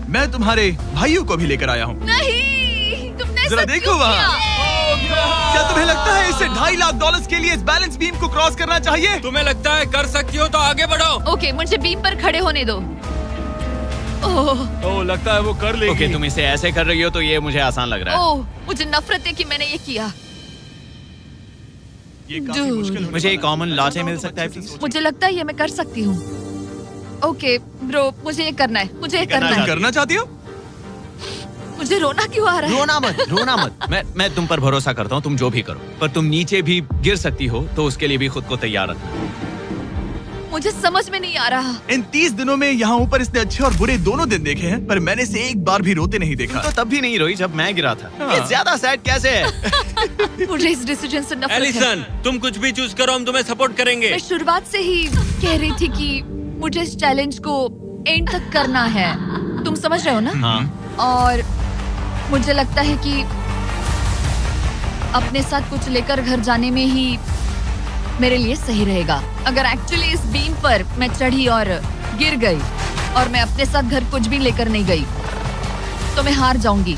मैं तुम्हारे भाइयों को भी लेकर आया हूँ।
नहीं, तुमने
जरा
ऐसा
देखो
क्यों
वहाँ।
किया?
क्या तुम्हें लगता है इसे $2.5 लाख के लिए इस बैलेंस बीम को क्रॉस करना चाहिए?
तुम्हें लगता है कर सकती हो तो आगे बढ़ो।
ओके, मुझे बीम पर खड़े होने दो। ओह,
ओ, लगता है वो कर लेगी।
ओके, तुम इसे ऐसे कर रही हो तो ये मुझे आसान लग रहा है।
ओह, मुझे नफरत है कि मैंने ये किया।
ये काफी
Dude.
मुश्किल होने
मुझे
वाला
एक
है।
कॉमन
मैं
लॉटे
जानता
मिल
हूँ,
सकता है,
तुम अच्छे से
please?
सोचो।
मुझे लगता है ये मैं कर सकती हूँ। ओके ब्रो, मुझे ये करना है, मुझे ये करना
करना
है।
तुम करना चाहती हो?
मुझे रोना क्यों आ रहा है?
रोना मत, रोना मत। मैं तुम पर भरोसा करता हूँ, तुम जो भी करो। पर तुम नीचे भी गिर सकती हो, तो उसके लिए भी खुद को तैयार रखना।
मुझे समझ में नहीं आ रहा।
इन 30 दिनों में यहाँ ऊपर इसने अच्छे और बुरे दोनों दिन देखे हैं, पर मैंने इसे एक बार भी रोते नहीं देखा।
तो तब भी नहीं रोई जब मैं गिरा था।
हाँ।
ये ज्यादा सैड कैसे है?
मुझे इस डिसीजन से नफरत है।
एलिसन, तुम कुछ भी चूज करो, हम तुम्हें सपोर्ट करेंगे।
मैं शुरुआत से ही कह रही थी कि मुझे इस चैलेंज को एंड तक करना है। तुम समझ रहे हो ना?
हाँ।
और मुझे लगता है कि अपने साथ कुछ लेकर घर जाने में ही मेरे लिए सही रहेगा। अगर एक्चुअली इस बीम पर मैं चढ़ी और गिर गई और मैं अपने साथ घर कुछ भी लेकर नहीं गई तो मैं हार जाऊंगी।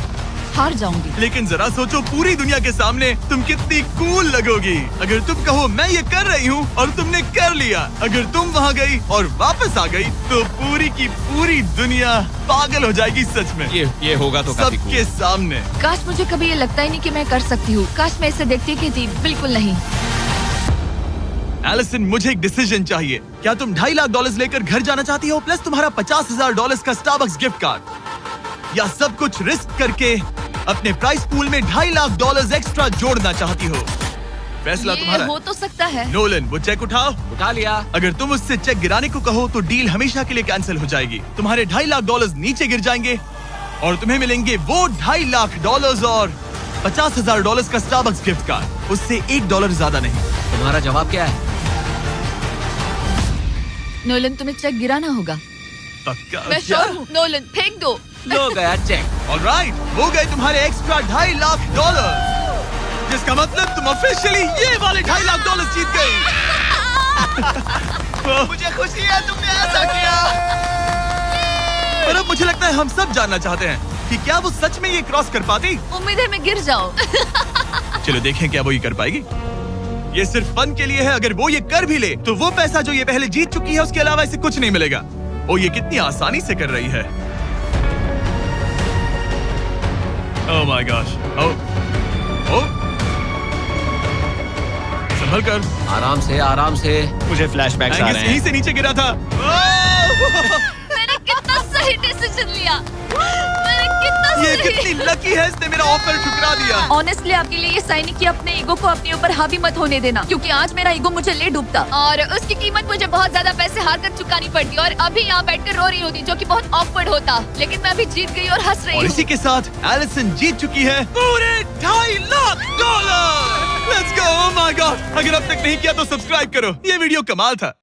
लेकिन जरा सोचो, पूरी दुनिया के सामने तुम कितनी कूल लगोगी अगर तुम कहो मैं ये कर रही हूँ और तुमने कर लिया। अगर तुम वहाँ गई और वापस आ गई तो पूरी की पूरी दुनिया पागल हो जाएगी। सच में
ये होगा तो काफी
सबके सामने।
काश मुझे कभी ये लगता ही नहीं कि मैं कर सकती हूँ। काश मैं इसे देखती कि थी। बिल्कुल नहीं।
एलिसन, मुझे एक डिसीजन चाहिए। क्या तुम $2.5 लाख लेकर घर जाना चाहती हो प्लस तुम्हारा $50,000 का स्टारबक्स गिफ्ट कार्ड, या सब कुछ रिस्क करके अपने प्राइस पूल में $2.5 लाख एक्स्ट्रा जोड़ना चाहती हो? फैसला
ये
तुम्हारा।
हो तो सकता है।
नोलन, वो चेक उठाओ।
उठा लिया।
अगर तुम उससे चेक गिराने को कहो तो डील हमेशा के लिए कैंसिल हो जाएगी। तुम्हारे $2.5 लाख नीचे गिर जाएंगे और तुम्हें मिलेंगे वो $2.5 लाख और $50,000 का स्टारबक्स गिफ्ट कार्ड। उससे $1 ज्यादा नहीं।
तुम्हारा जवाब क्या है?
नोलन, तुम्हें चेक गिराना होगा।
पक्का?
मैं श्योर हूँ। नोलन, फेंक दो।
लो गया चेक।
ऑलराइट, हो गए तुम्हारे एक्स्ट्रा $2.5 लाख, जिसका मतलब तुम ऑफिशियली ये वाले $2.5 लाख जीत गई। मुझे खुशी है तुमने ऐसा किया। पर अब मुझे लगता है हम सब जानना चाहते हैं कि क्या वो सच में ये क्रॉस कर पाती।
उम्मीद है मैं गिर जाऊं।
चलो देखें क्या वो ये कर पाएगी। ये सिर्फ फन के लिए है। अगर वो ये कर भी ले तो वो पैसा जो ये पहले जीत चुकी है उसके अलावा इसे कुछ नहीं मिलेगा। वो ये कितनी आसानी से कर रही है। ओह माय गॉश। ओह, संभल कर।
आराम से।
मुझे फ्लैशबैक्स आ रहे
यहीं
हैं।
से नीचे गिरा था।
मैंने कितना सही डिसीजन लिया।
ये कितनी लकी है, इसने मेरा ऑफर ठुकरा दिया।
ऑनेस्टली आपके लिए ये साइन कि अपने ईगो को अपने ऊपर हावी मत होने देना, क्योंकि आज मेरा ईगो मुझे ले डूबता और उसकी कीमत मुझे बहुत ज्यादा पैसे हार कर चुकानी पड़ती और अभी यहाँ बैठकर रो रही होती, जो कि बहुत ऑकवर्ड होता। लेकिन मैं अभी जीत गई और हंस रही
और
हूँ।
इसी के साथ एलिसन जीत चुकी है पूरे $2.5 lakh. Let's go. Oh my God, अगर अब तक नहीं किया तो सब्सक्राइब करो। ये वीडियो कमाल था।